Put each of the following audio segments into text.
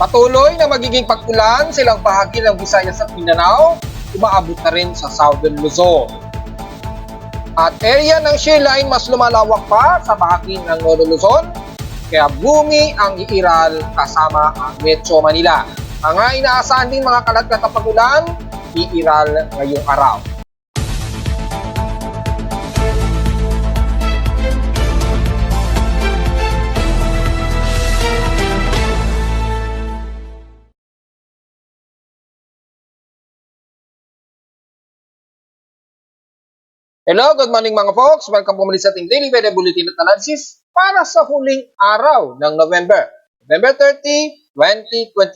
Patuloy na magiging pag-ulan silang bahagi ng Visayas at Mindanao, umaabot na rin sa Southern Luzon. At area ng shear line mas lumalawak pa sa bahagi ng Northern Luzon, kaya bumi ang iiral kasama ang Metro Manila. Mga inaasahan din mga kalat-kalat na pag-ulan, iiral ngayong araw. Hello, good morning mga folks. Welcome po muli sa ating Daily Weather Bulletin at Analysis para sa huling araw ng November 30, 2024.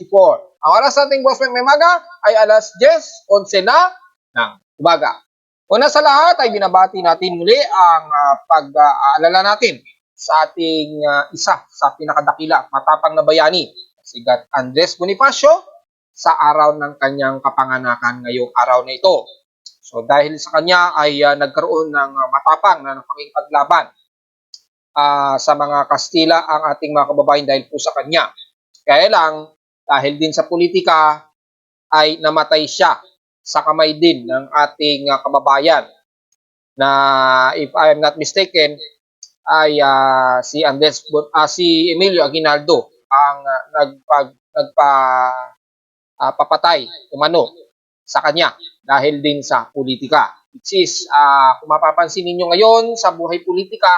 Ang oras sa ating Boss Mike Memaga ay alas 10:11 na ng umaga. Una sa lahat ay binabati natin muli ang pag-aalala natin sa ating isa sa pinakadakila at matapang na bayani, si God Andres Bonifacio, sa araw ng kanyang kapanganakan ngayong araw na ito. So dahil sa kanya ay nagkaroon ng matapang na pakikipaglaban sa mga Kastila ang ating mga kababayan dahil po sa kanya. Kaya lang, dahil din sa politika ay namatay siya sa kamay din ng ating kababayan na, if I am not mistaken, ay si Emilio Aguinaldo ang papatay umano sa kanya dahil din sa politika. Which is, kung mapapansin ninyo ngayon sa buhay politika,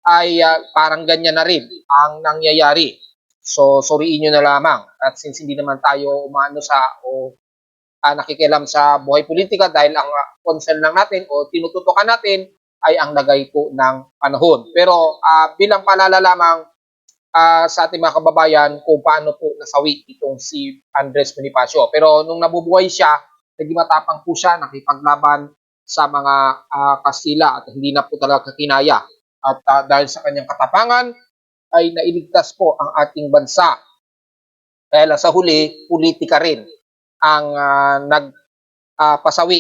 ay parang ganyan na rin ang nangyayari. So, suriin nyo na lamang. At since hindi naman tayo umano nakikialam sa buhay politika dahil ang concern lang natin o tinututukan natin ay ang lagay po ng panahon. Pero bilang paalala lamang sa ating mga kababayan kung paano po nasawi itong si Andres Bonifacio. Pero nung nabubuhay siya, naging matapang po siya, nakipaglaban sa mga Kastila at hindi na po talaga kinaya. At dahil sa kanyang katapangan, ay nailigtas po ang ating bansa. Kaya sa huli, politika rin ang nagpasawi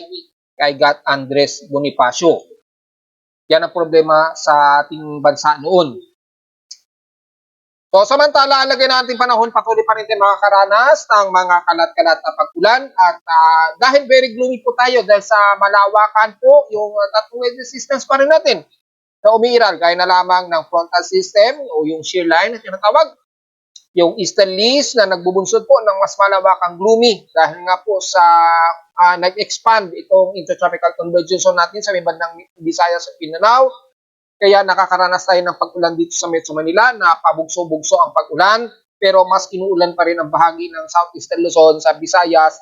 kay God Andres Bonifacio. Yan ang problema sa ating bansa noon. So samantala, alagay natin panahon, patuloy pa rin tayo makakaranas ng mga kalat-kalat na pag-ulan at dahil very gloomy po tayo dahil sa malawakan po yung tatlong weather systems pa rin natin na umiiral gaya na lamang ng frontal system o yung shear line na tinatawag, yung easterlies na nagbubunsod po ng mas malawakang gloomy dahil nga po sa nag-expand itong intertropical convergence zone natin sa may bandang Visayas at Mindanao. Kaya nakakaranas tayo ng pag-ulan dito sa Metro Manila na pabugso-bugso ang pag-ulan pero mas inuulan pa rin ang bahagi ng Southeastern Luzon sa Visayas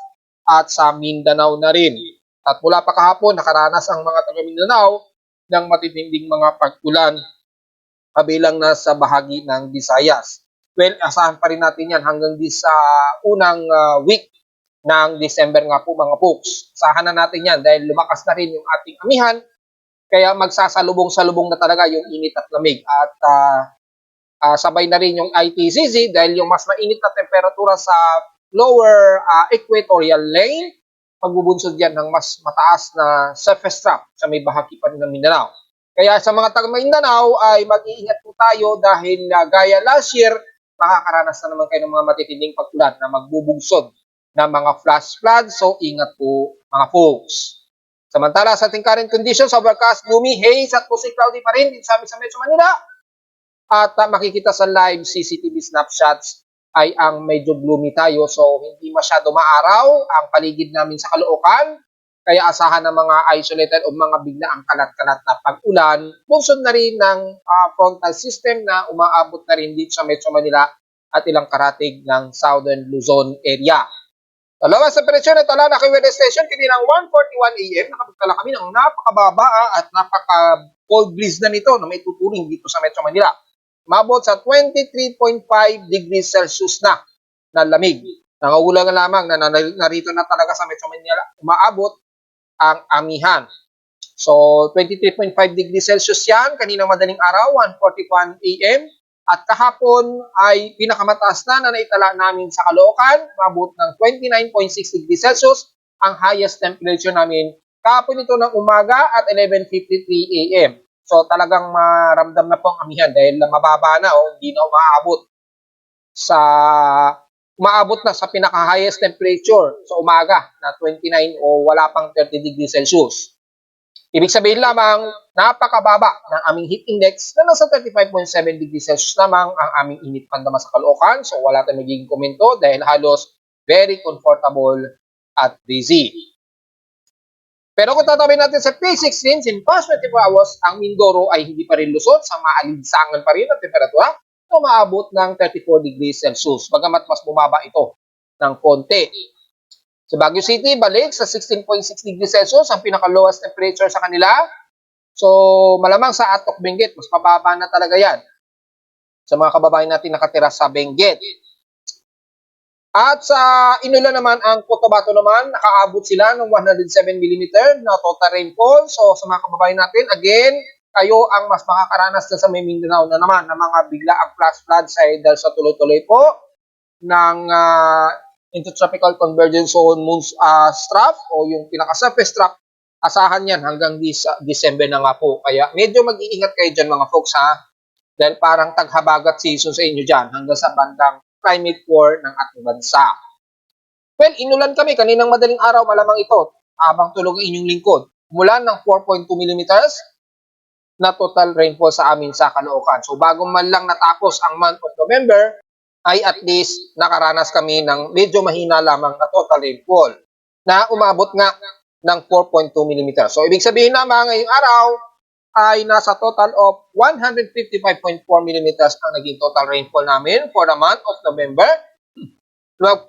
at sa Mindanao na rin. At mula pa kahapon nakaranas ang mga taga Mindanao ng matitinding mga pag-ulan kabilang na sa bahagi ng Visayas. Well, asahan pa rin natin yan hanggang sa unang week ng December nga po mga folks. Asahan na natin yan dahil lumakas na rin yung ating amihan. Kaya magsasalubong-salubong na talaga yung init at lamig. At sabay na rin yung ITCZ dahil yung mas mainit na temperatura sa lower equatorial lane, pagbubunsod yan ng mas mataas na surface trap sa may bahagi pa rin ng Mindanao. Kaya sa mga taga Mindanao ay mag-iingat po tayo dahil gaya last year, makakaranas na naman kayo ng mga matitinding pag-ulan na magbubunsod ng mga flash flood. So ingat po mga folks. Samantala sa ating current conditions, overcast, gloomy, haze at mostly cloudy pa rin sa amin sa Metro Manila. At makikita sa live CCTV snapshots ay ang medyo gloomy tayo. So hindi masyado maaraw ang paligid namin sa Caloocan. Kaya asahan ng mga isolated o mga biglaang kalat-kalat na pag-ulan. Bunsod na rin ng frontal system na umaabot na rin dito sa Metro Manila at ilang karatig ng Southern Luzon area. Dalawa sa presyon at ala na kay weather station kaninang 1:41 AM, nakapagtala kami ng napakababa at napaka-cold breeze na nito na may tuturing dito sa Metro Manila. Umabot sa 23.5 degrees Celsius na lamig. Nangagulangan lamang na narito na talaga sa Metro Manila umaabot ang amihan. So 23.5 degrees Celsius yan kaninang madaling araw, 1:41 AM. At kahapon ay pinakamataas na naitala namin sa Caloocan, umabot ng 29.6 degrees Celsius, ang highest temperature namin kahapon ito ng umaga at 11:53 AM. So talagang maramdam na po ang amihan dahil mababa na o hindi na umaabot sa umaabot na sa pinaka-highest temperature sa umaga na 29 o wala pang 30 degrees Celsius. Ibig sabihin lamang, napakababa ng aming heat index na nasa 35.7 degrees Celsius lamang ang aming init pandama sa Caloocan. So wala tayong magiging komento dahil halos very comfortable at breezy. Pero kung tatawin natin sa P16, in past 24 hours, ang Mindoro ay hindi pa rin lusot sa maalinsangan pa rin ang temperatura na umaabot ng 34 degrees Celsius. Bagamat mas bumaba ito ng konti. Sa Baguio City, balik sa 16.6 degrees Celsius, ang pinaka-lowest temperature sa kanila. So, malamang sa Atok Benguet, mas pababa na talaga yan sa mga kababayan natin nakatira sa Benguet. At sa Inulan naman, ang Cotabato naman, nakaabot sila ng 107 mm na total rainfall. So, sa mga kababayan natin, again, kayo ang mas makakaranas na sa Mindanao na naman ng mga biglaang flash floods ay dahil sa tuloy-tuloy po ng Intertropical Convergence Zone Trough o yung pinaka-surface trough. Asahan yan hanggang December na nga po. Kaya medyo mag-iingat kayo dyan mga folks ha. Dahil parang taghabagat season sa inyo dyan hanggang sa bandang climate war ng ating bansa. Well, inulan kami kaninang madaling araw, malamang ito, habang tulog ang inyong lingkod. Umulan ng 4.2 mm na total rainfall sa amin sa Caloocan. So, bago man lang natapos ang month of November, ay at least nakaranas kami ng medyo mahina lamang na total rainfall na umabot nga ng 4.2 mm. So, ibig sabihin naman ngayong araw ay nasa total of 155.4 mm ang naging total rainfall namin for the month of November.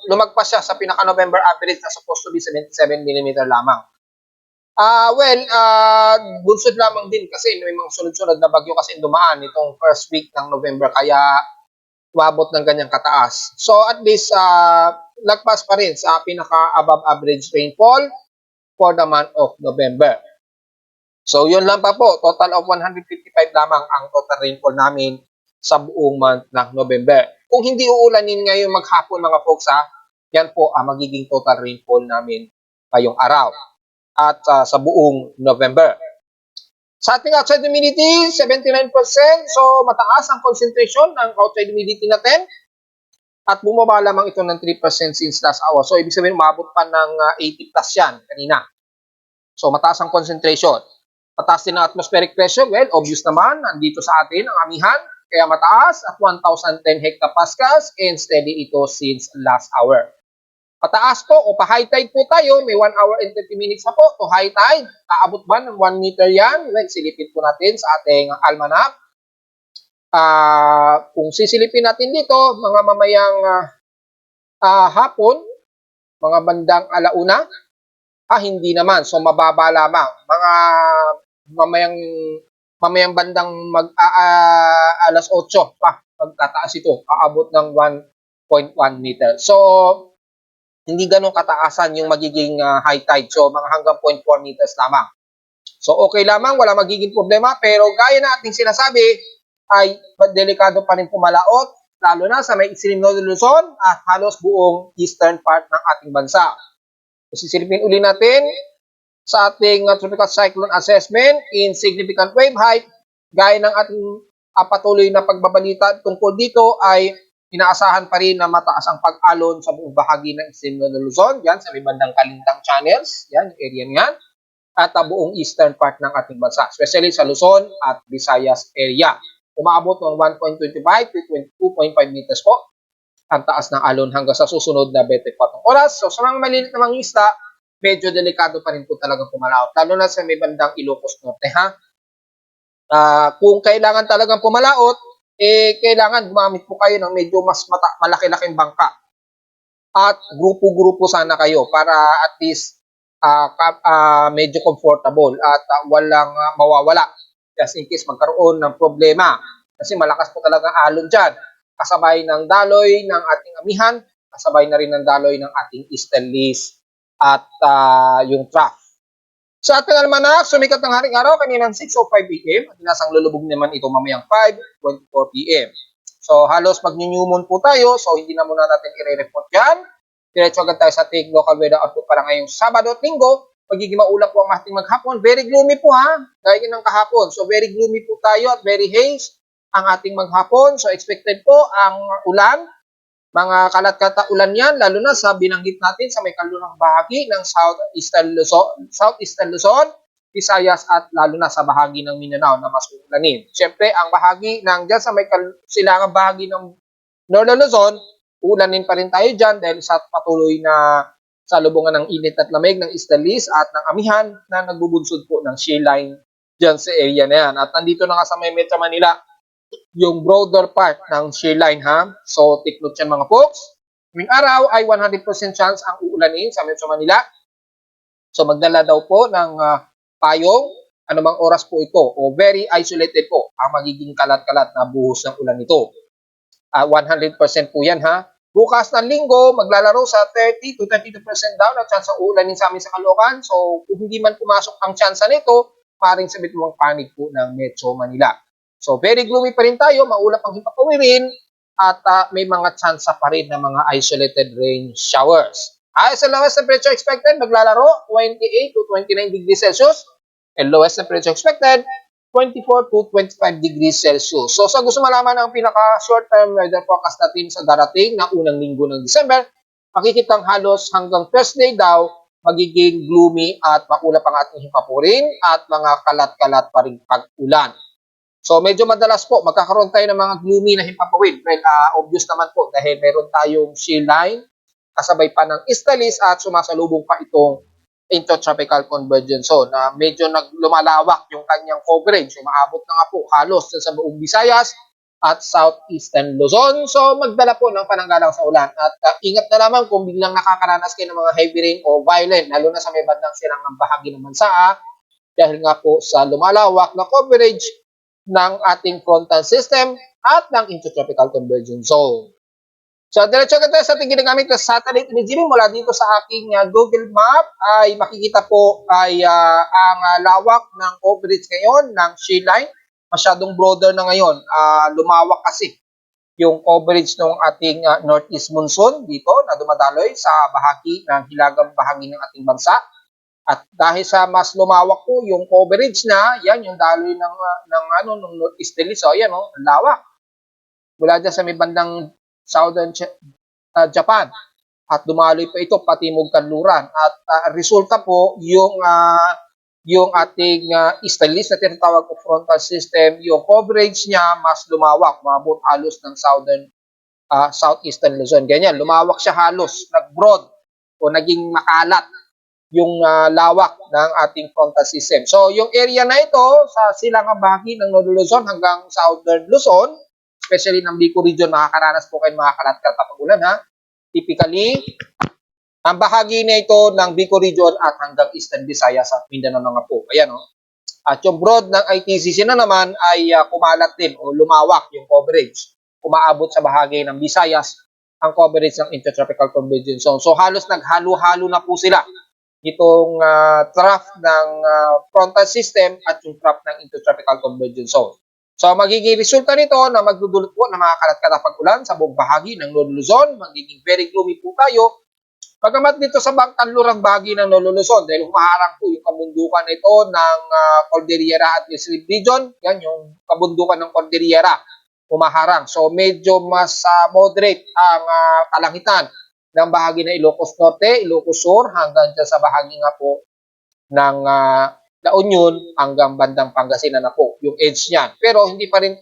Lumagpas siya sa pinaka-November average na supposed to be 77 mm lamang. Bunsod lamang din kasi may mga sunod-sunod na bagyo kasi dumaan itong first week ng November kaya umabot ng ganyang kataas. So at least lagpas pa rin sa pinaka-above average rainfall for the month of November. So, yun lang pa po. Total of 155 lamang ang total rainfall namin sa buong month ng November. Kung hindi uulanin ngayon maghapon mga folks yan po ang magiging total rainfall namin ngayong araw at sa buong November. Sa ating outside humidity, 79%. So, mataas ang concentration ng outside humidity natin. At bumaba lamang ito ng 3% since last hour. So, ibig sabihin, umabot pa ng 80 plus yan kanina. So, mataas ang concentration. Mataas din ang atmospheric pressure. Well, obvious naman, nandito sa atin ang amihan. Kaya mataas at 1,010 hectopascals and steady ito since last hour. Pataas po o pa-high tide po tayo. May 1 hour and 30 minutes na po to high tide. Aabot ba ng 1 meter yan? Well, silipin po natin sa ating almanac. Kung sisilipin natin dito, mga mamayang hapon, mga bandang alauna, hindi naman. So, mababa lamang. Mga mamayang bandang alas 8 pa, magtataas ito. Aabot ng 1.1 meter. So, hindi ganun kataasan yung magiging high tide. So, mga hanggang 0.4 meters lamang. So, okay lamang. Wala magiging problema. Pero, gaya na ating sinasabi, ay delikado pa rin pumalaot, lalo na sa may extreme northern Luzon at halos buong eastern part ng ating bansa. Sisilipin uli natin sa ating tropical cyclone assessment in significant wave height. Gaya ng ating patuloy na pagbabalita tungkol dito ay inaasahan pa rin na mataas ang pag-alon sa buong bahagi ng extreme northern Luzon. Yan, sa may bandang Kalintang Channels. Yan, yung area niyan. At buong eastern part ng ating bansa, especially sa Luzon at Visayas area. Umaabot ng 1.25 to 22.5 meters po ang taas ng alon hanggang sa susunod na 24 oras. So, sa mga malilit na mga isda, medyo delikado pa rin po talaga pumalaot. Lalo na sa may bandang Ilocos Norte, kung kailangan talagang pumalaot, kailangan gumamit po kayo ng medyo mas malaki-laking bangka. At grupo-grupo sana kayo para at least medyo comfortable at walang mawawala. Just in case magkaroon ng problema. Kasi malakas po talaga alon dyan. Kasabay ng daloy ng ating amihan, kasabay na rin ng daloy ng ating easterlies at yung trough. Sa ating almanac, sumikat ng haring araw kaninang 6:05 p.m. at nasang lulubog naman ito mamayang 5:24 p.m. So halos mag-new moon po tayo, so hindi na muna natin i-report dyan. Diretso agad tayo sa ating local weather outlook para ngayong Sabado at Linggo. Magiging maulap po ang ating maghapon. Very gloomy po gaya ng kahapon. So very gloomy po tayo at very haze ang ating maghapon. So expected po ang ulan Mga kalat-kalat ulan yan, lalo na sa binanggit natin sa may kalurang bahagi ng Southeastern Luzon, Visayas at lalo na sa bahagi ng Mindanao na mas ulanin. Siyempre, ang bahagi ng dyan sa may silangang bahagi ng Northern Luzon, ulanin pa rin tayo dyan dahil sa patuloy na salubungan ng init at lamig ng Estalis at ng Amihan na nagbubunsod po ng shear line dyan sa area na yan. At nandito na nga sa may Metro Manila, yung broader part ng shear line ha. So, take note yan mga folks. Ngayong araw ay 100% chance ang uulanin sa Metro Manila. So, magdala daw po ng payong, anumang oras po ito, o very isolated po ang magiging kalat-kalat na buhos ng ulan nito. 100% po yan ha. Bukas ng linggo, maglalaro sa 30 to 32% down at chance sa ulanin sa amin sa Caloocan. So, kung hindi man pumasok ang chance nito, maring sabit mo ang panig po ng Metro Manila. So, very gloomy pa rin tayo, maulap ang hipapawirin, at may mga chance pa rin ng mga isolated rain showers. Sa lowest temperature expected, maglalaro 28 to 29 degrees Celsius, and lowest temperature expected, 24 to 25 degrees Celsius. So, sa gusto malaman ang pinaka-short-term weather forecast natin sa darating na unang linggo ng December, makikitang halos hanggang Thursday daw, magiging gloomy at maulap ang ating hipapurin at mga kalat-kalat pa rin pag-ulan. So, medyo madalas po, magkakaroon tayo ng mga gloomy na himpapawid. Well, obvious naman po dahil meron tayong shear line, kasabay pa ng Estalis at sumasalubong pa itong Intertropical Convergence Zone na medyo lumalawak yung kanyang coverage. Umaabot na nga po halos sa buong Visayas at Southeastern Luzon. So, magdala po ng pananggalang sa ulan. At ingat na naman kung biglang nakakaranas kayo ng mga heavy rain o violent, lalo na sa may bandang silangang bahagi ng bansa, dahil nga po sa lumalawak na coverage ng ating frontal system at ng Intertropical Convergence Zone. So, diretso ka tayo sa ating ginagamit na satellite imagery mula dito sa aking Google Map ay makikita po ay ang lawak ng coverage ngayon ng shear line. Masyadong broader na ngayon. Lumawak kasi yung coverage ng ating northeast monsoon dito na dumadaloy sa bahagi ng hilagang bahagi ng ating bansa. At dahil sa mas lumawak po yung coverage na, yan yung daloy ng northeasterly. So, ayan ang lawak. Mula dyan sa may bandang Southern Japan at dumaloy pa ito patimog kanluran at resulta po yung ating easterlies na tinatawag o frontal system, yung coverage niya mas lumawak, umabot halos ng southeastern Luzon. Ganyan, lumawak siya halos, nag-broad o naging makalat yung lawak ng ating frontal system. So, yung area na ito sa silangang bahagi ng Northern Luzon hanggang Southern Luzon, especially ng Bicol region, makakaranas po kayo mga kalat-kalat na pag-ulan ha. Typically, ang bahagi na ito ng Bicol region at hanggang Eastern Visayas at Mindanao na nga po. Ayan o. At yung broad ng ITCC na naman ay kumalat din o lumawak yung coverage. Umaabot sa bahagi ng Visayas ang coverage ng Intertropical Convergence Zone. So halos naghalo-halo na po sila itong trough ng frontal system at yung trough ng Intertropical Convergence Zone. So, magiging resulta nito na magdudulot po ng mga kalat-kalat pag-ulan sa buong bahagi ng Northern Luzon. Magiging very gloomy po tayo. Pagamat dito sa kanlurang bahagi ng Northern Luzon, dahil humaharang po yung kabundukan ito ng Cordillera at Luzon region. Yan, yung kabundukan ng Cordillera, humaharang. So, medyo mas moderate ang kalangitan ng bahagi ng Ilocos Norte, Ilocos Sur, hanggang dyan sa bahagi nga po ng La Union hanggang bandang Pangasinan na po yung edge niyan. Pero hindi pa rin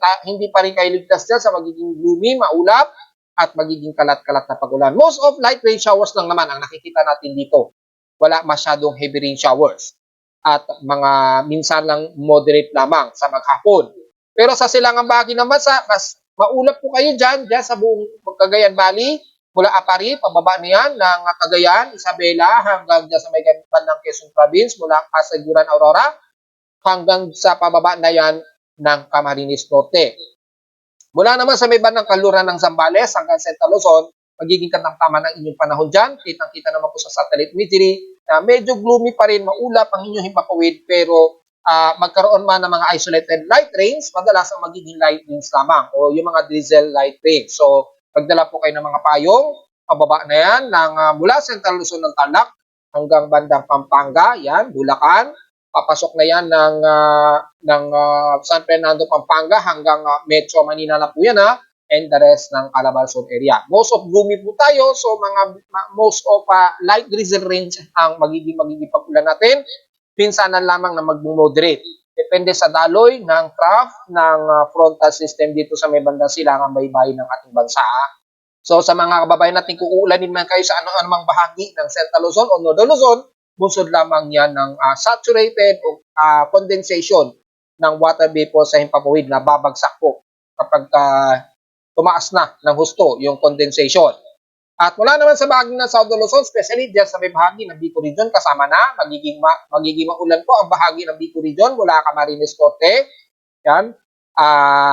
kayo ligtas dyan sa magiging gloomy, maulap at magiging kalat-kalat na pag-ulan. Most of light rain showers lang naman ang nakikita natin dito. Wala masyadong heavy rain showers at mga minsan lang moderate lamang sa maghapon. Pero sa silangang bahagi ng bansa, mas maulap po kayo dyan sa buong Cagayan Valley, mula Apari, pababa niyan ng Cagayan, Isabela, hanggang dyan sa may bandang Quezon Province, mula Casiguran, Aurora, hanggang sa pababa na yan ng Camarines Norte. Mula naman sa may bandang kanluran ng Zambales hanggang Central Luzon, magiging katamtaman ng inyong panahon dyan. Kitang-kita naman po sa satellite imagery na medyo gloomy pa rin, maulap ang inyong himpapawid, pero magkaroon man ng mga isolated light rains, madalas ang magiging light rains lamang o yung mga drizzle light rains. So, magdala po kayo ng mga payong, pababa na yan, mula Central Luzon ng Tarlac hanggang bandang Pampanga, yan, Bulacan. Papasok na yan ng San Fernando, Pampanga hanggang Metro Manila na po yan ha. and the rest ng Calabarzon area. Most of gloomy po tayo, so most of light drizzle range ang magiging pag-ulan natin. Pinsanan lamang na mag-moderate. Depende sa daloy ng trough ng frontal system dito sa may bandang silangang baybayin ng ating bansa. So sa mga kababayan natin, kung uulanin man kayo sa anumang bahagi ng Central Luzon o Northern Luzon, bunsod lamang yan ng saturated o condensation ng water vapor sa himpapawid na babagsak po kapag tumaas na ng husto yung condensation. At mula naman sa bahagi ng Southern Luzon, especially dyan sa may bahagi ng Bicol Region, kasama na, magiging maulan po ang bahagi ng Bicol Region mula Camarines Norte, yan,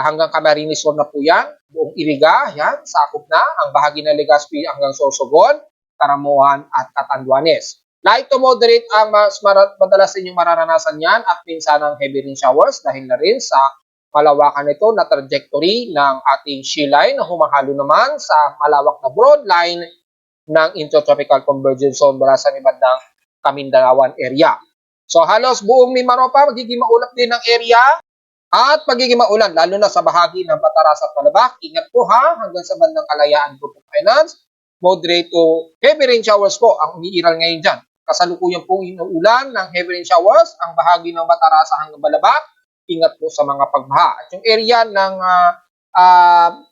hanggang Camarines Sur na po yan, buong Iriga, yan, sakop na, ang bahagi ng Legazpi hanggang Sorsogon, Caramuan at Catanduanes. Light to moderate ang madalas ninyong mararanasan yan at minsan ang heavy rain showers dahil na rin sa malawakan nito na trajectory ng ating shear line na humahalo naman sa malawak na broad line ng intertropical convergence zone mula sa bandang Kamindalawan area. So halos buong Mimaropa magiging maulap din ang area at magiging maulan lalo na sa bahagi ng Pataras at Malabak. Ingat po ha, hanggang sa bandang Kalayaan po Finance. Moderate to heavy rain showers po ang umiiral ngayon dyan. Kasalukuyan pong inuulan ng heavy rain showers ang bahagi ng Batarasa hanggang Balabak. Ingat po sa mga pagbaha. At yung area ng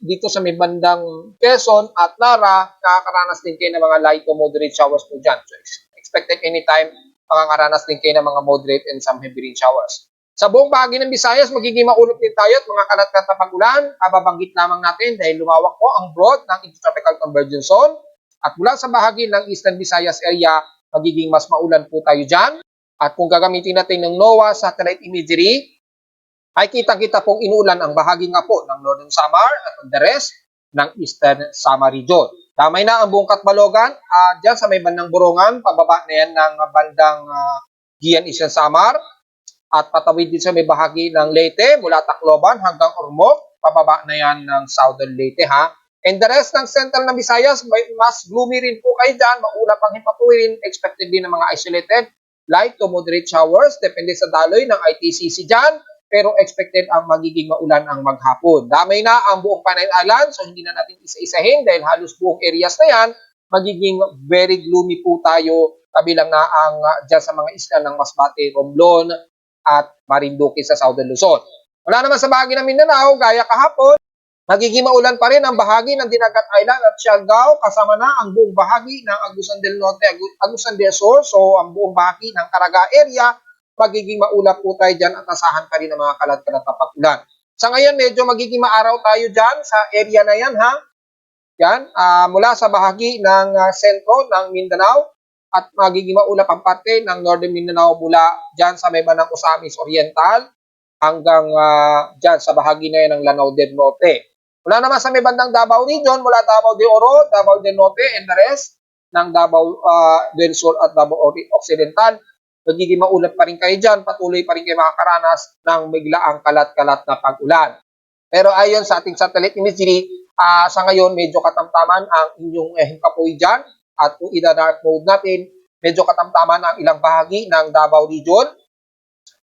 dito sa may bandang Quezon at Lara, nakakaranas din kayo ng mga light to moderate showers po dyan. So expected anytime makakaranas din kayo ng mga moderate and some heavy rain showers. Sa buong bahagi ng Visayas, magiging maulap din tayo at mga kalat-kalat na pag-ulan. Babanggit lamang natin dahil lumawak po ang broad ng intertropical convergence zone. At mula sa bahagi ng Eastern Visayas area, magiging mas maulan po tayo dyan. At kung gagamitin natin ng NOAA satellite imagery, ay kita-kita pong inulan ang bahagi nga po ng Northern Samar at the rest ng Eastern Samar region. Damay na ang buong Katbalogan, dyan sa may bandang Borongan, pababa na yan ng bandang Gian Eastern Samar, at patawid din sa may bahagi ng Leyte, mula Tacloban hanggang Ormoc, pababa na yan ng Southern Leyte ha. And the rest ng Central na Visayas, mas gloomy rin po kayo dyan, maulap ang himpapawid, expected din ng mga isolated light to moderate showers, depende sa daloy ng ITCC dyan, pero expected ang magiging maulan ang maghapon. Damay na ang buong Panay Island, so hindi na natin isa-isahin dahil halos buong areas na yan, magiging very gloomy po tayo, kabilang na ang dyan sa mga isla ng Masbate, Romblon, at Marinduque sa Southern Luzon. Wala naman sa bahagi ng Mindanao, gaya kahapon, magiging maulan pa rin ang bahagi ng Dinagat Island at Siargao, kasama na ang buong bahagi ng Agusan del Norte, Agusan del Sur, so ang buong bahagi ng Caraga area, magiging maulap po tayo dyan at asahan pa rin ang mga kalat-kalat na pag-ulan. Sa ngayon, medyo magiging maaraw tayo dyan sa area na yan, ha? Yan, mula sa bahagi ng sentro ng Mindanao at magiging maulap ang parte ng Northern Mindanao mula dyan sa may bandang Osamis Oriental hanggang dyan sa bahagi na yan ng Lanao del Norte. Mula naman sa may bandang Davao Region, mula Davao de Oro, Davao del Norte, and the rest ng Davao del Sur at Davao Occidental, magiging maulap pa rin kayo dyan, patuloy pa rin kayo makakaranas ng biglaang kalat-kalat na pag-ulan. Pero ayon sa ating satellite imagery, sa ngayon medyo katamtaman ang inyong himpapawid dyan at kung ida-dark mode natin, medyo katamtaman ang ilang bahagi ng Davao Region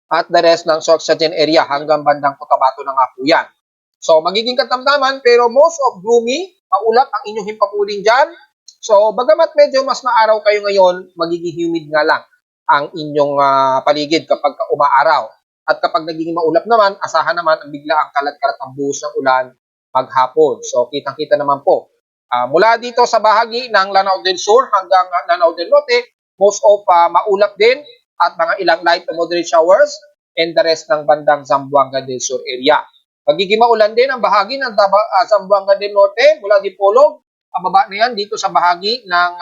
at the rest ng Sorsogon area hanggang bandang Cotabato na nga po yan. So magiging katamtaman pero most of gloomy, maulap ang inyong himpapawid dyan. So bagamat medyo mas maaraw kayo ngayon, magiging humid nga lang ang inyong paligid kapag umaaraw. At kapag nagiging maulap naman, asahan naman ang biglaang kalat-kalat ng buhos ng ulan maghapon. So kitang-kita naman po. Mula dito sa bahagi ng Lanao del Sur hanggang Lanao del Norte, most of maulap din at mga ilang light to moderate showers and the rest ng bandang Zamboanga del Sur area. Magiging maulan din ang bahagi ng Zamboanga del Norte mula Dipolog, pababa na yan dito sa bahagi ng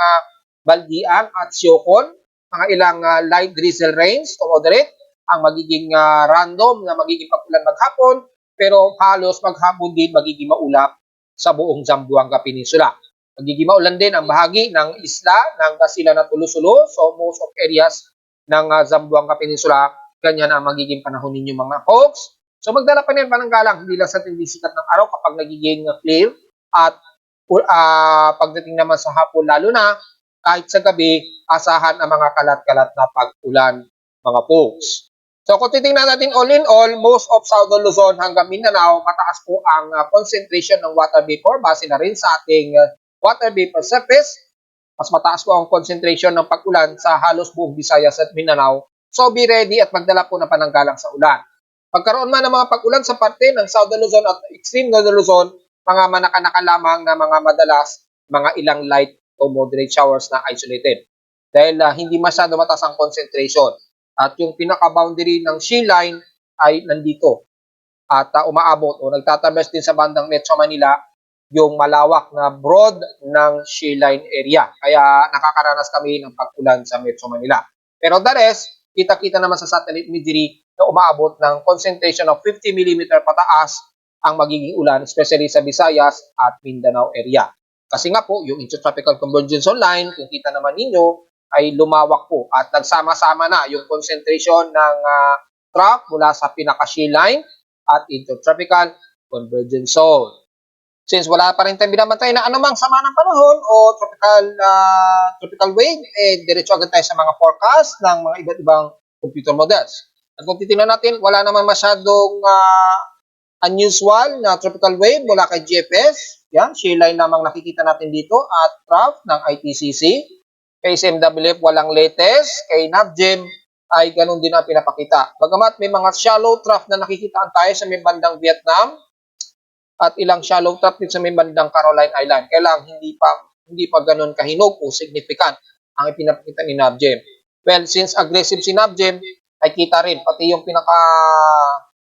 Baldian at Siocon. Mga ilang light drizzle rains to moderate ang magiging random na magiging pag-ulan maghapon, pero halos maghapon din magiging maulap sa buong Zamboanga Peninsula. Magiging maulan din ang bahagi ng isla ng Dasilan at Ulu-Sulu, so most of areas ng Zamboanga Peninsula, ganyan ang magiging panahon ninyo mga folks. So magdala pa rin pananggalang, hindi lang sa tindi sikat ng araw kapag nagiging clear at pagdating naman sa hapon lalo na, kahit sa gabi, asahan ang mga kalat-kalat na pag-ulan, mga folks. So kung titingnan natin all in all, most of Southern Luzon hanggang Mindanao, mataas po ang concentration ng water vapor base na rin sa ating water vapor surface. Mas mataas po ang concentration ng pag-ulan sa halos buong Visayas at Mindanao. So be ready at magdala po ng pananggalang sa ulan. Pagkaroon man ng mga pag-ulan sa parte ng Southern Luzon at extreme Northern Luzon, mga manaka-naka lamang na mga madalas, mga ilang light o moderate showers na isolated. Dahil hindi masyado mataas ang concentration. At yung pinaka-boundary ng sea line ay nandito. At umaabot o nagtatraverse din sa bandang Metro Manila yung malawak na broad ng sea line area. Kaya nakakaranas kami ng pag-ulan sa Metro Manila. Pero the rest, kita-kita naman sa satellite imagery na umaabot ng concentration of 50 mm pataas ang magiging ulan, especially sa Visayas at Mindanao area. Kasi nga po, yung intertropical convergence line, kung kita naman ninyo, ay lumawak po at nagsama-sama na yung concentration ng trough mula sa pinaka-sea line at intertropical convergence zone. Since wala pa rin tayong binabantay na anumang sama ng panahon o tropical wave, diretso agad tayo sa mga forecast ng mga iba't ibang computer models. At kung titingnan natin, wala naman masyadong unusual na tropical wave mula kay GFS. Yan, sea line lamang nakikita natin dito at trough ng ITCC. Kay SMWF walang latest, kay NAVGEM ay ganun din ang pinapakita. Bagamat may mga shallow trough na nakikitaan tayo sa may bandang Vietnam at ilang shallow trough din sa may bandang Caroline Island. Kaya lang hindi pa ganun kahinog o significant ang ipinapakita ni NAVGEM. Well, since aggressive si NAVGEM, ay kita rin pati yung pinaka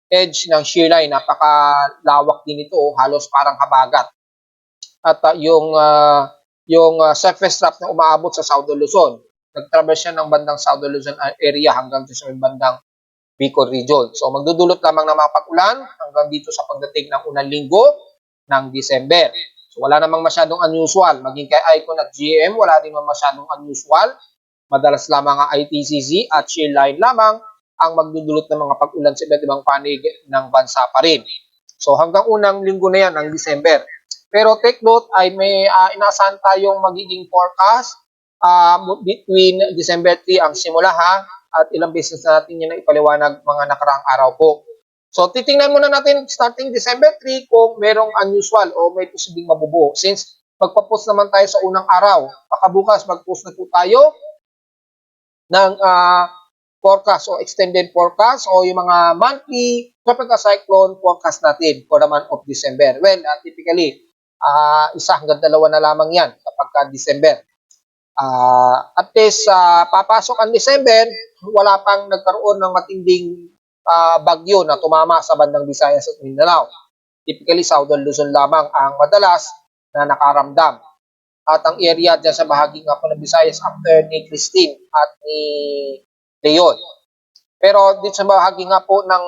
edge ng shear line, napakalawak din ito, halos parang habagat. At yung surface trough na umaabot sa Southern Luzon. Nag-traverse siya ng bandang Southern Luzon area hanggang sa bandang Bicol region. So magdudulot lamang ng mga pag-ulan hanggang dito sa pagdating ng unang linggo ng December. So wala namang masyadong unusual. Maging kay Icon at GM, wala din naman masyadong unusual. Madalas lamang ang ITCZ at shear line lamang ang magdudulot ng mga pag-ulan sa iba't ibang panig ng bansa pa rin. So hanggang unang linggo na yan ng December. Pero take note ay may inaasahan tayong magiging forecast between December 3 ang simula ha at ilang beses na natin yan na ipaliwanag mga nakaraang araw po. So titingnan muna natin starting December 3 kung merong unusual o may posibleng mabubuo. Since magpa-post naman tayo sa unang araw, baka bukas mag-post na po tayo ng forecast o extended forecast o yung mga monthly tropical cyclone forecast natin for the month of December. Well, typically, isa hanggang dalawa na lamang yan kapag December. At least papasok ang December, wala pang nagkaroon ng matinding bagyo na tumama sa bandang Visayas at Mindanao. Typically, Southern Luzon lamang ang madalas na nakaramdam. At ang area dyan sa bahagi nga po ng Visayas after ni Christine at ni Leon. Pero dito sa bahagi nga po ng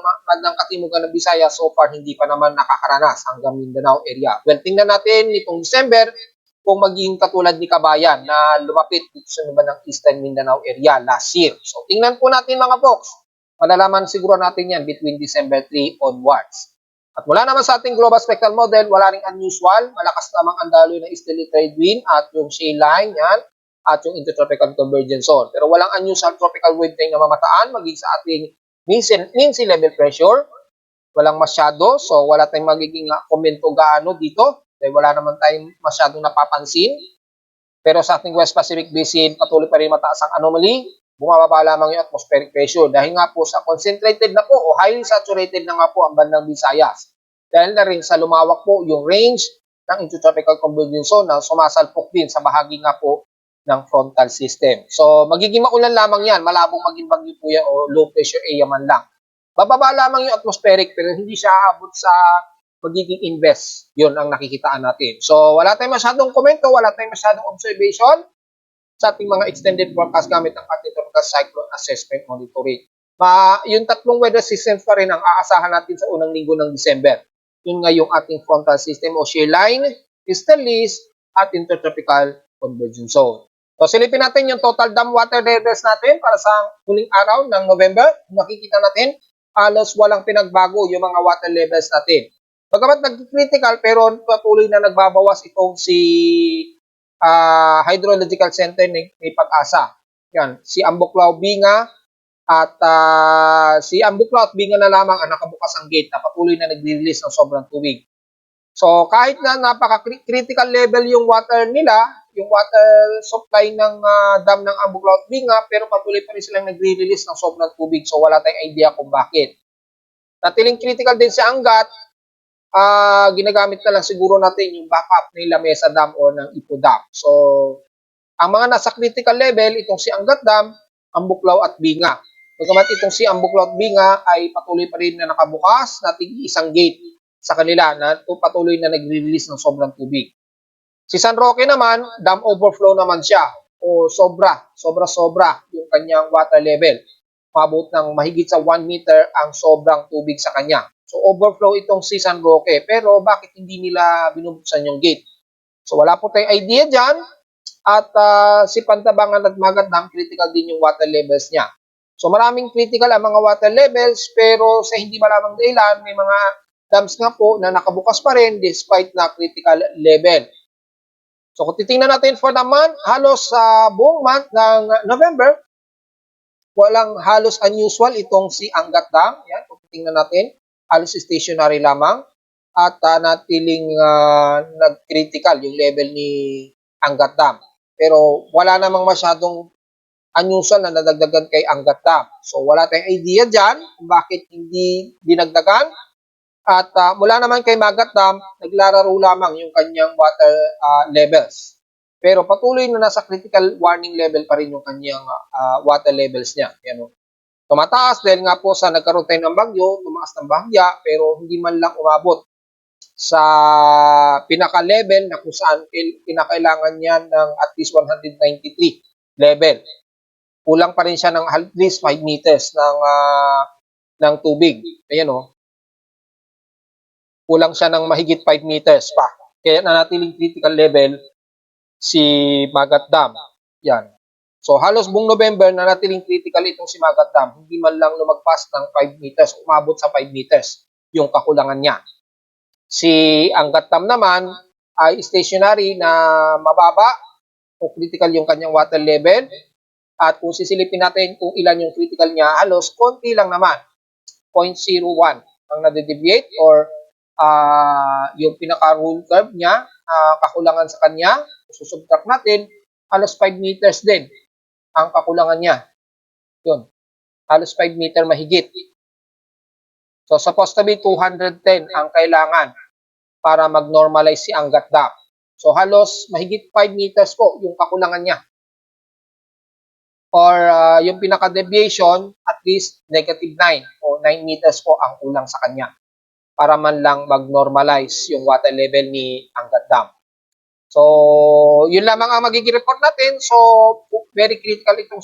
katimugan ng Visayas, so far hindi pa naman nakakaranas hanggang Mindanao area. Well, tingnan natin nitong December kung magiging katulad ni Kabayan na lumapit dito sa naman ng Eastern Mindanao area last year. So tingnan po natin mga folks. Malalaman siguro natin yan between December 3 onwards. At wala naman sa ating global spectral model, wala ring unusual. Malakas lamang ang daloy ng easterly trade wind at yung sea line yan at yung intertropical convergence zone. Pero walang unusual tropical wave tayong namamataan maging sa ating mean sea level pressure. Walang masyado, so wala tayong magiging komento gaano dito. Dahil wala naman tayong masyadong napapansin. Pero sa ating West Pacific Basin, patuloy pa rin mataas ang anomaly. Bumababa lamang yung atmospheric pressure. Dahil nga po sa concentrated na po o highly saturated na nga po ang bandang Visayas. Dahil na rin sa lumawak po yung range ng intertropical convergence zone na sumasalpok din sa bahagi nga po ng frontal system. So, magiging maulan lamang yan. Malabong maging bagyo po yan o low pressure area man lang. Bababa lamang yung atmospheric pero hindi siya aabot sa magiging invest. Yun ang nakikitaan natin. So, wala tayong masyadong komento, wala tayong masyadong observation sa ating mga extended forecast gamit ang ating tropical cyclone assessment monitoring. Yung tatlong weather systems pa rin ang aasahan natin sa unang linggo ng December. Yun nga yung ating frontal system o shear line, easterlies, at intertropical convergence zone. So, silipin natin yung total dam water levels natin para sa huling araw ng November. Makikita natin, halos walang pinagbago yung mga water levels natin. Bagamat nag-critical, pero patuloy na nagbabawas itong si Hydrological Center ni Pag-asa. Yan, si Amboklao Binga, At si Ambuklaw at Binga na lamang ang nakabukas ang gate na patuloy na nagre-release ng sobrang tubig. So kahit na napaka-critical level yung water nila, yung water supply ng dam ng Ambuklaw at Binga, pero patuloy pa rin silang nagre-release ng sobrang tubig. So wala tayong idea kung bakit. Natiling critical din si Angat, ginagamit na lang siguro natin yung backup ng Lamesa Dam o ng Ipo Dam. So ang mga nasa critical level, itong si Angat Dam, Ambuklaw at Binga. Bagamat itong si Ambuklaw at Binga ay patuloy pa rin na nakabukas, nating isang gate sa kanila na patuloy na nagre-release ng sobrang tubig. Si San Roque naman, dam overflow naman siya o sobra yung kanyang water level. Mabot ng mahigit sa 1 meter ang sobrang tubig sa kanya. So overflow itong si San Roque, pero bakit hindi nila binubuksan yung gate? So wala po tayong idea dyan. At si Pantabangan at Magat Dam, critical din yung water levels niya. So maraming critical ang mga water levels, pero sa hindi malamang dahilan, may mga dams nga po na nakabukas pa rin despite na critical level. So kung titingnan natin for the month, halos sa buong month ng November, walang halos unusual itong si Angat Dam. Yan, kung titingnan natin, halos stationary lamang. At natiling nag-critical yung level ni Angat Dam. Pero wala namang masyadong unusual na nadagdagan kay Angat Dam. So wala tayong idea dyan kung bakit hindi dinagdagan. At mula naman kay Magat Dam, naglararo lamang yung kanyang water levels. Pero patuloy na nasa critical warning level pa rin yung kanyang water levels niya. Yan, tumataas dahil nga po sa nagkaroon tayo ng bagyo, tumaas ng bahagya, pero hindi man lang umabot sa pinaka-level na kung saan pinakailangan niya ng at least 193 level. Kulang pa rin siya ng at least 5 meters ng tubig. Ayan kulang siya ng mahigit 5 meters pa. Kaya nanatiling critical level si Magat Dam. Yan. So halos buong November nanatiling critical itong si Magat Dam. Hindi man lang lumagpas ng 5 meters, umabot sa 5 meters yung kakulangan niya. Si Angat Dam naman ay stationary na mababa o critical yung kanyang water level. At kung sisilipin natin kung ilan yung critical niya, halos konti lang naman. 0.01 ang nade-deviate or yung pinaka-rule curve niya, kakulangan sa kanya. Kung susubtract natin, halos 5 meters din ang kakulangan niya. Yun. Halos 5 meter mahigit. So, supposed to be 210 ang kailangan para mag-normalize si Angat Dam. So, halos mahigit 5 meters po yung kakulangan niya. Or yung pinaka-deviation, at least negative 9 o 9 meters po ang kulang sa kanya para man lang mag-normalize yung water level ni Angat Dam. So, yun lamang ang magiging report natin. So, very critical itong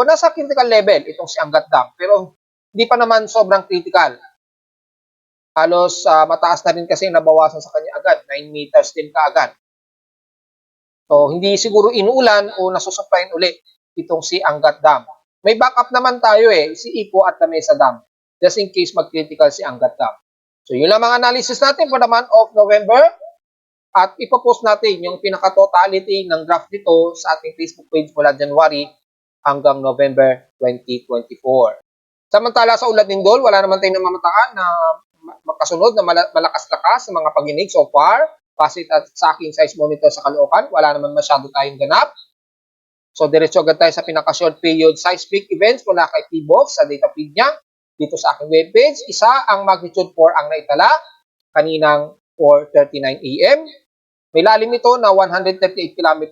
nasa critical level itong si Angat Dam. Pero, hindi pa naman sobrang critical. Halos mataas na rin kasi nabawasan sa kanya agad. 9 meters din kaagad. So, hindi siguro inuulan o nasusuplayin uli itong si Angat Dam. May backup naman tayo si Ipo at Lamesa Dam. Just in case mag-critical si Angat Dam. So, yun lang mga analysis natin for the month of November. At ipopost natin yung pinaka-totality ng graph nito sa ating Facebook page mula January hanggang November 2024. Samantala sa Ulat Lindol, wala naman tayong namamataan na makasunod na malakas-lakas sa mga paginig so far. Pasit at sa aking size monitor sa Caloocan, wala naman masyado tayong ganap. So, diretso agad tayo sa pinaka-short period seismic events mula kay T-Box sa data feed niya. Dito sa aking webpage, isa ang magnitude 4 ang naitala kaninang 4:39 AM. May lalim ito na 138 km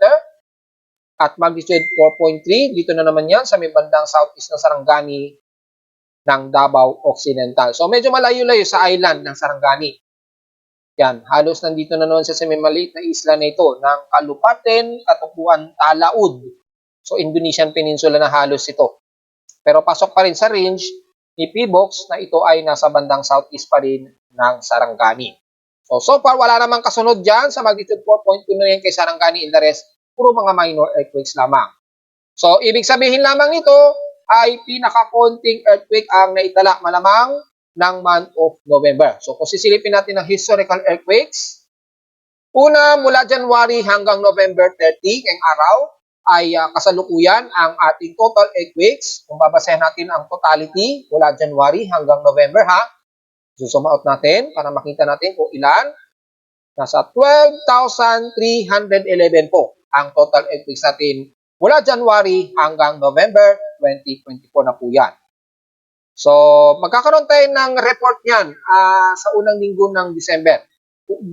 at magnitude 4.3. Dito na naman yan sa may bandang southeast ng Sarangani ng Davao Occidental. So medyo malayo-layo sa island ng Sarangani. Yan, halos nandito na naman sa may maliit na isla na ito ng Kalupaten, Katupuan, Talaud. So Indonesian Peninsula na halos ito. Pero pasok pa rin sa range ni P-Box na ito ay nasa bandang southeast pa rin ng Sarangani. So far, wala namang kasunod dyan sa magnitude 4.2 na yan kay Sarangani and the rest, puro mga minor earthquakes lamang. So, ibig sabihin lamang nito ay pinaka-konting earthquake ang naitala malamang ng month of November. So, kung sisilipin natin ang historical earthquakes, una mula January hanggang November 30, ngayong araw, ay kasalukuyan ang ating total earthquakes. Kung babasahin natin ang totality mula January hanggang November ha. Zoom out natin para makita natin kung ilan. Nasa 12,311 po ang total earthquakes natin mula January hanggang November 2024 na po yan. So, magkakaroon tayo ng report niyan sa unang linggo ng December. Kung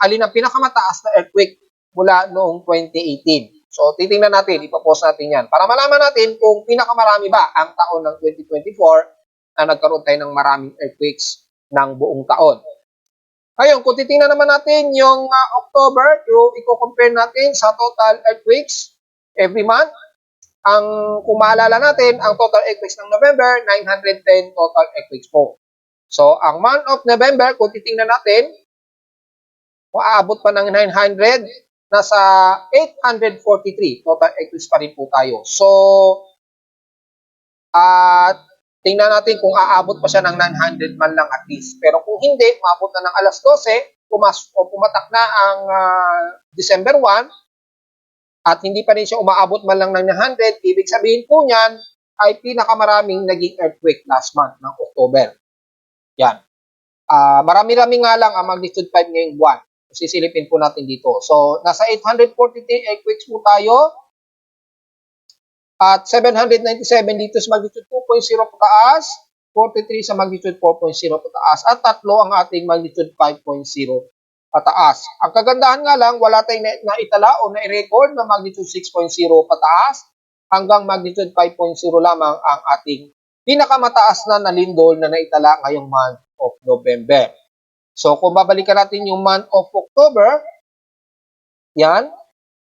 alin ang pinakamataas na earthquake mula noong 2018. So, titingnan natin, ipopost natin yan para malaman natin kung pinakamarami ba ang taon ng 2024 na nagkaroon tayo ng maraming earthquakes ng buong taon. Ngayon, kung titingnan naman natin yung October, yung i-compare natin sa total earthquakes every month, kung maalala natin, ang total earthquakes ng November, 910 total earthquakes po. So, ang month of November, kung titingnan natin, aabot pa ng 900, nasa 843 total earthquakes pa rin po tayo. So, tingnan natin kung aabot pa siya ng 900 man lang at least. Pero kung hindi, maabot na ng alas 12, pumatak na ang December 1, at hindi pa rin siya umaabot man lang ng 900, ibig sabihin po niyan ay pinakamaraming naging earthquake last month ng October. Yan. Marami-rami nga lang ang magnitude 5 ngayong buwan. Sisilipin po natin dito. So, nasa 843 earthquakes po tayo. At 797 dito sa magnitude 2.0 pataas, 43 sa magnitude 4.0 pataas, at 3 ang ating magnitude 5.0 pataas. Ang kagandahan nga lang, wala tayong naitala o na-record na magnitude 6.0 pataas hanggang magnitude 5.0 lamang ang ating pinakamataas na nalindol na naitala ngayong month of November. So, kung babalikan natin yung month of October, yan,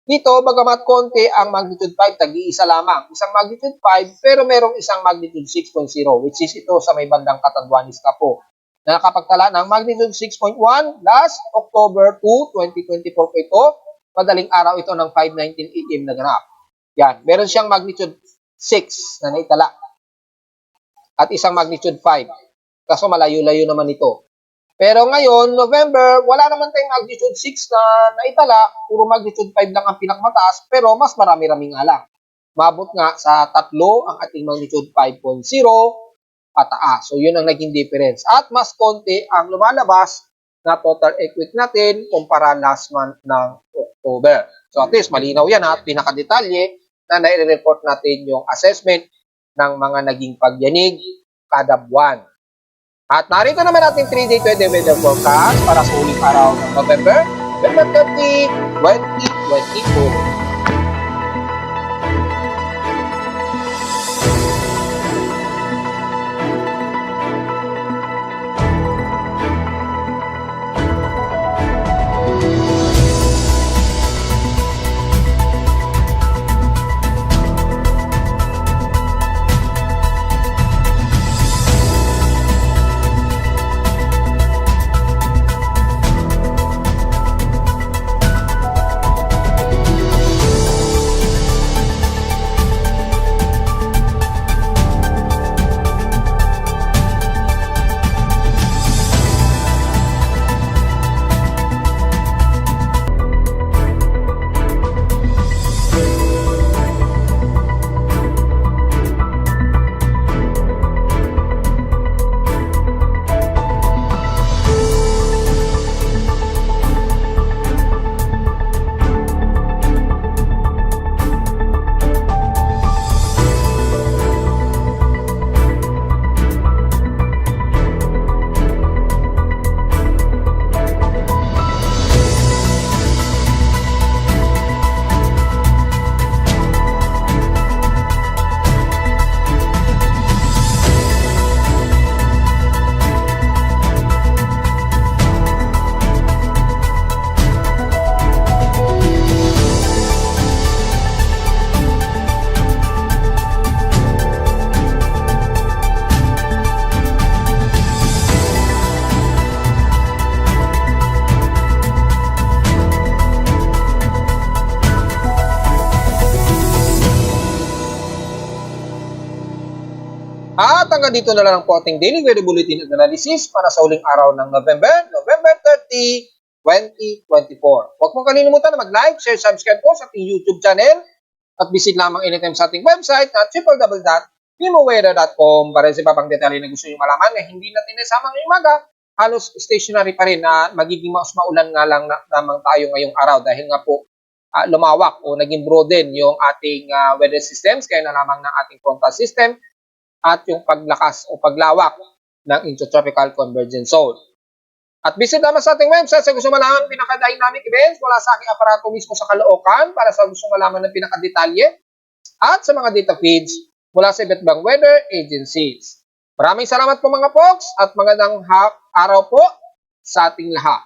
dito, bagamat konti ang magnitude 5, tag-iisa lamang. Isang magnitude 5, pero merong isang magnitude 6.0, which is ito sa may bandang Catanduanes na po. Na nakapagtala ng magnitude 6.1 last October 2, 2024 po ito. Madaling araw ito ng 5:19 AM na ganap. Yan, meron siyang magnitude 6 na naitala. At isang magnitude 5. Kaso malayo-layo naman ito. Pero ngayon, November, wala naman tayong magnitude 6 na naitala. Puro magnitude 5 lang ang pinakamataas, pero mas marami-rami nga lang. Mabot nga sa 3 ang ating magnitude 5.0 pataas. So, yun ang naging difference. At mas konti ang lumalabas na total earthquake natin kumpara last month ng October. So, at least malinaw yan at pinakadetalye na nai-report natin yung assessment ng mga naging pagyanig kada buwan. At narito naman natin 3-day weather forecast para sa huling araw ng November 30, 2024. At hanggang dito na lang po ating Daily Weather Bulletin and Analysis para sa huling araw ng November 30, 2024. Huwag mong kalimutan na mag-like, share, subscribe po sa ating YouTube channel at visit lamang anytime sa ating website na www.pimoweather.com para sa iba pang detalye na gusto nyo malaman na hindi natin nasama ngayong umaga, halos stationary pa rin na magiging mas maulan nga lang lamang tayo ngayong araw dahil nga po lumawak o naging broaden yung ating weather systems kaya na lamang ng ating frontal system at yung paglakas o paglawak ng intertropical convergence zone. At visit naman sa ating website sa gusto malaman ng pinaka-dynamic events mula sa aking aparato mismo sa Caloocan para sa gusto malaman ng pinaka-detalye at sa mga data feeds mula sa iba't ibang weather agencies. Maraming salamat po mga folks at magandang araw po sa ating lahat.